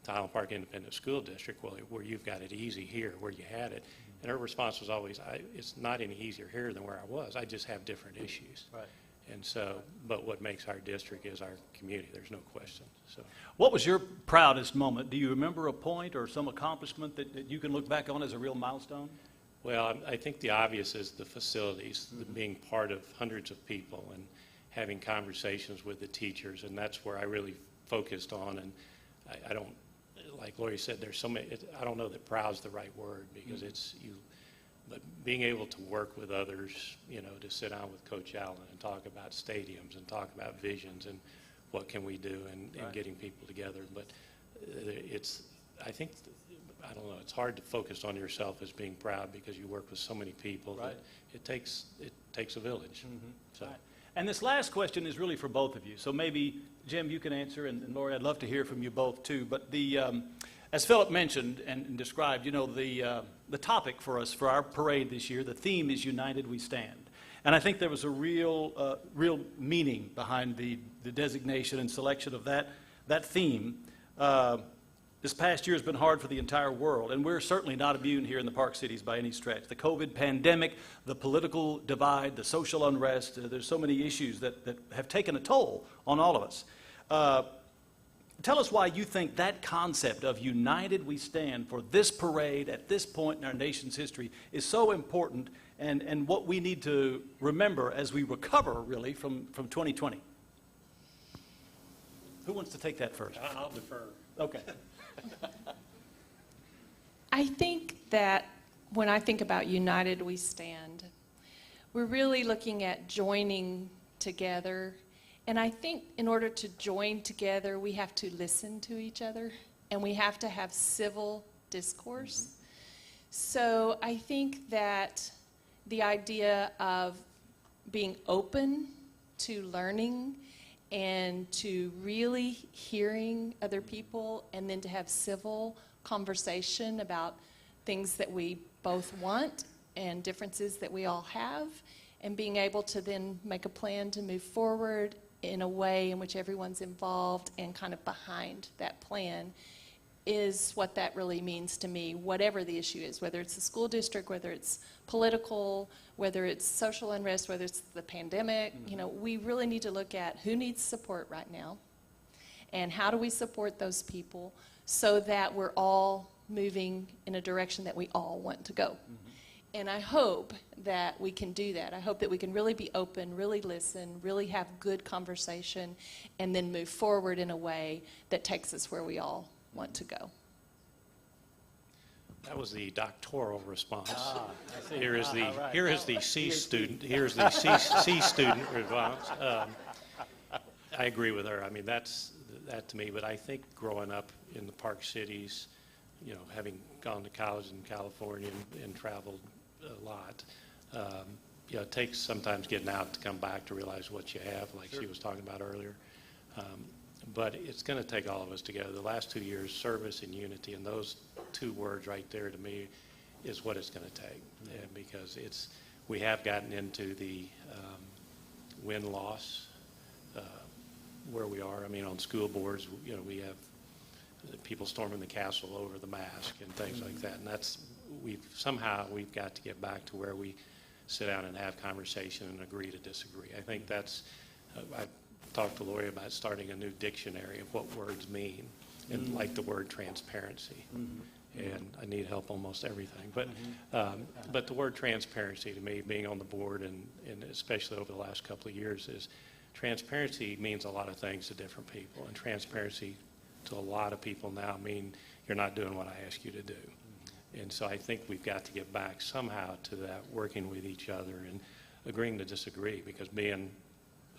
Highland Park Independent School District, well, where you've got it easy here, where you had it. And her response was always, it's not any easier here than where I was. I just have different issues. Right. And so, but what makes our district is our community, there's no question. So, What was your proudest moment? Do you remember a point or some accomplishment that you can look back on as a real milestone? well, I think the obvious is the facilities, being part of hundreds of people and having conversations with the teachers, and that's where I really focused on. And I don't, like Lori said, there's so many, I don't know that proud's the right word, because it's you, but being able to work with others, you know, to sit down with Coach Allen and talk about stadiums and talk about visions and what can we do and getting people together. But it's, I think, I don't know, it's hard to focus on yourself as being proud because you work with so many people that it takes a village. So. And this last question is really for both of you. So maybe, Jim, you can answer, and Lori, I'd love to hear from you both too. But the, as Phillip mentioned and described, you know, the topic for us for our parade this year, the theme is United We Stand. And I think there was a real meaning behind the designation and selection of that theme. This past year has been hard for the entire world, and we're certainly not immune here in the Park Cities by any stretch. The COVID pandemic, the political divide, the social unrest, there's so many issues that have taken a toll on all of us. Tell us why you think that concept of United We Stand for this parade at this point in our nation's history is so important, and what we need to remember as we recover, really, from 2020. Who wants to take that first? I'll defer. Okay. I think that when I think about United We Stand, we're really looking at joining together. And I think in order to join together, we have to listen to each other, and we have to have civil discourse. So I think that the idea of being open to learning and to really hearing other people, and then to have civil conversation about things that we both want and differences that we all have, and being able to then make a plan to move forward in a way in which everyone's involved and kind of behind that plan, is what that really means to me, whatever the issue is, whether it's the school district, whether it's political, whether it's social unrest, whether it's the pandemic. You know, we really need to look at who needs support right now, and how do we support those people so that we're all moving in a direction that we all want to go. And I hope that we can do that. I hope that we can really be open, really listen, really have good conversation, and then move forward in a way that takes us where we all want to go. That was the doctoral response. Here is the C student. Here's the C student response. I agree with her. I mean, that to me. But I think growing up in the Park Cities, you know, having gone to college in California and traveled a lot, you know, it takes sometimes getting out to come back to realize what you have, like she was talking about earlier. But it's going to take all of us together. The last 2 years, service and unity, and those two words right there to me is what it's going to take. And because we have gotten into the win-loss where we are. I mean, on school boards, you know, we have people storming the castle over the mask and things like that. And we've got to get back to where we sit down and have conversation and agree to disagree. I think that's, I've talked to Lori about starting a new dictionary of what words mean, and like the word transparency. And I need help almost everything. But the word transparency to me, being on the board and especially over the last couple of years, is transparency means a lot of things to different people. And transparency to a lot of people now mean you're not doing what I ask you to do. And so I think we've got to get back somehow to that, working with each other and agreeing to disagree, because being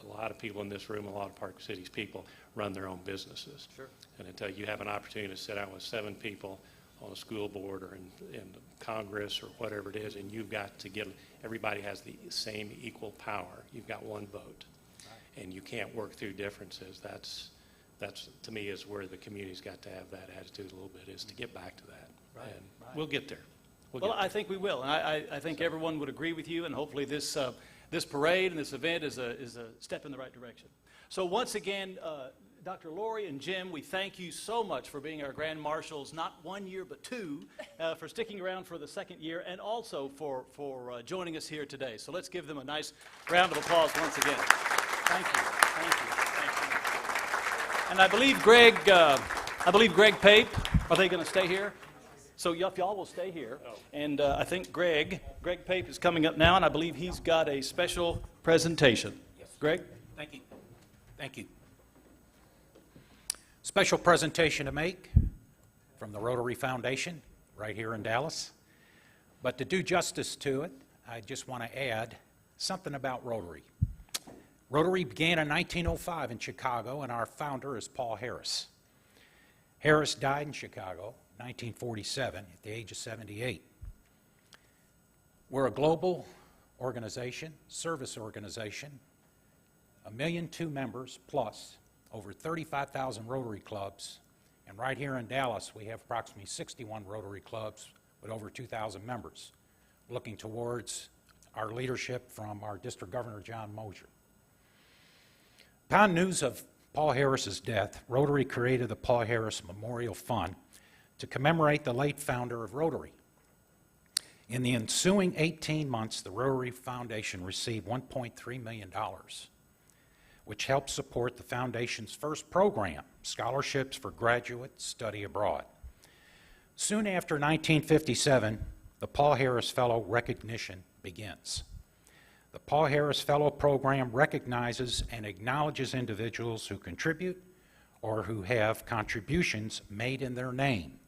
a lot of people in this room, a lot of Park Cities people run their own businesses. Sure. And until you have an opportunity to sit down with 7 people on a school board or in Congress or whatever it is, and you've got to get, everybody has the same equal power. You've got one vote. Right. And you can't work through differences. That's to me is where the community's got to have that attitude a little bit, is to get back to that. Right. And we'll get there. I think we will. And I think everyone would agree with you, and hopefully this parade and this event is a step in the right direction. So once again, Dr. Lori and Jim, we thank you so much for being our Grand Marshals, not 1 year but 2, for sticking around for the 2nd year, and also for joining us here today. So let's give them a nice round of applause once again. Thank you. Thank you. Thank you. And I believe Greg Pape, are they going to stay here? So y'all will stay here. And I think Greg Pape is coming up now, and I believe he's got a special presentation. Yes. Greg? Thank you. Thank you. Special presentation to make from the Rotary Foundation right here in Dallas. But to do justice to it, I just want to add something about Rotary. Rotary began in 1905 in Chicago, and our founder is Paul Harris. Harris died in Chicago in 1947 at the age of 78. We're a global organization, service organization, 1.2 million members plus, over 35,000 Rotary clubs, and right here in Dallas we have approximately 61 Rotary clubs with over 2,000 members, looking towards our leadership from our District Governor John Mosier. Upon news of Paul Harris's death, Rotary created the Paul Harris Memorial Fund to commemorate the late founder of Rotary. In the ensuing 18 months, the Rotary Foundation received $1.3 million, which helped support the Foundation's first program, Scholarships for Graduate Study Abroad. Soon after 1957, the Paul Harris Fellow recognition begins. The Paul Harris Fellow program recognizes and acknowledges individuals who contribute or who have contributions made in their name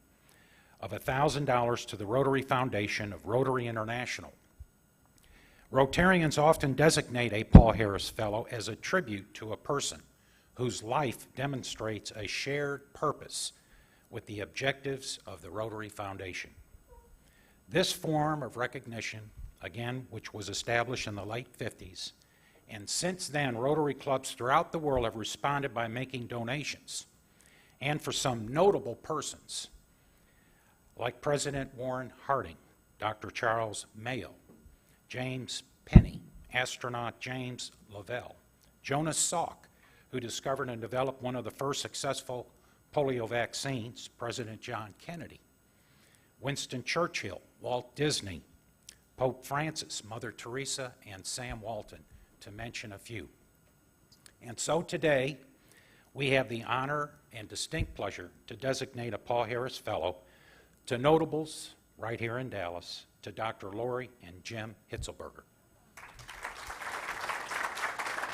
of $1,000 to the Rotary Foundation of Rotary International. Rotarians often designate a Paul Harris Fellow as a tribute to a person whose life demonstrates a shared purpose with the objectives of the Rotary Foundation. This form of recognition, again, which was established in the late 50s, and since then Rotary clubs throughout the world have responded by making donations, and for some notable persons, like President Warren Harding, Dr. Charles Mayo, James Penny, astronaut James Lovell, Jonas Salk, who discovered and developed one of the first successful polio vaccines, President John Kennedy, Winston Churchill, Walt Disney, Pope Francis, Mother Teresa, and Sam Walton, to mention a few. And so today, we have the honor and distinct pleasure to designate a Paul Harris Fellow to notables right here in Dallas, to Dr. Lori and Jim Hitzelberger.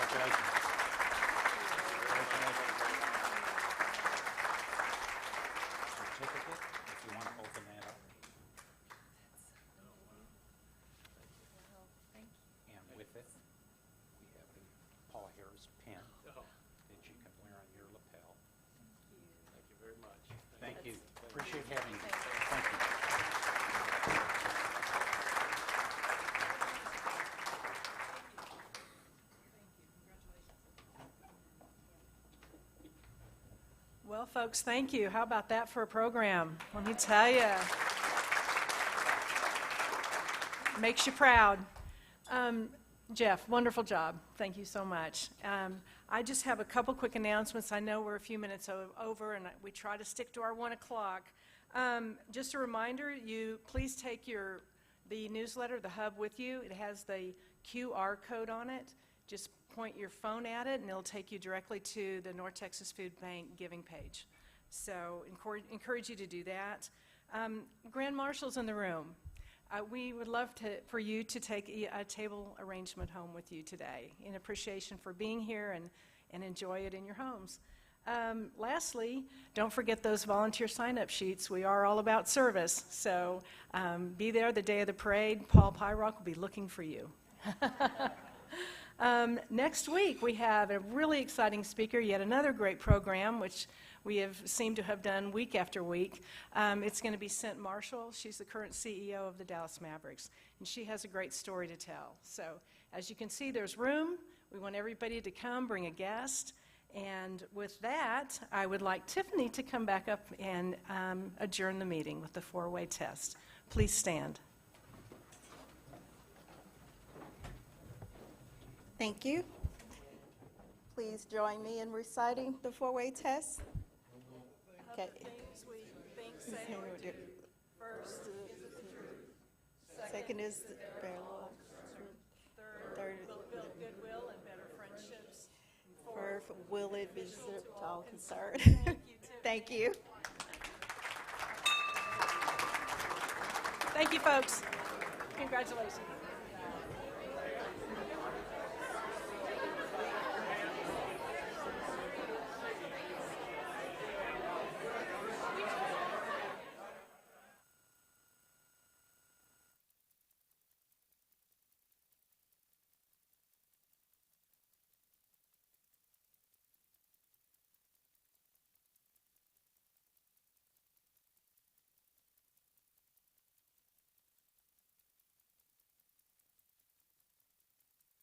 Congratulations. Certificate, if you want to open that up. And with it, we have a Paul Harris pin that you can wear on your lapel. Thank you very much. Thank you. Appreciate having you. Thank you. Well, folks, thank you. How about that for a program? Let me tell you. Makes you proud. Jeff, wonderful job. Thank you so much. I just have a couple quick announcements. I know we're a few minutes over, and we try to stick to our 1 o'clock. Just a reminder, you please take the newsletter, the hub, with you. It has the QR code on it. Just point your phone at it, and it'll take you directly to the North Texas Food Bank giving page. So encourage you to do that. Grand Marshals in the room. We would love for you to take a table arrangement home with you today in appreciation for being here and enjoy it in your homes. Lastly, don't forget those volunteer sign-up sheets. We are all about service, so be there the day of the parade. Paul PIROK will be looking for you. Next week, we have a really exciting speaker, yet another great program, which we have seemed to have done week after week. It's going to be Marshal. She's the current CEO of the Dallas Mavericks, and she has a great story to tell. So as you can see, there's room. We want everybody to come, bring a guest. And with that, I would like Tiffany to come back up and adjourn the meeting with the four-way test. Please stand. Thank you. please join me in reciting the four-way test? Okay. Things we think, say, or do. First is the truth. Second is the parallel. Third, Build goodwill and better friendships. fourth, will it be served to all concerned? Thank you, Tiffany. Thank you. Thank you, folks. Congratulations.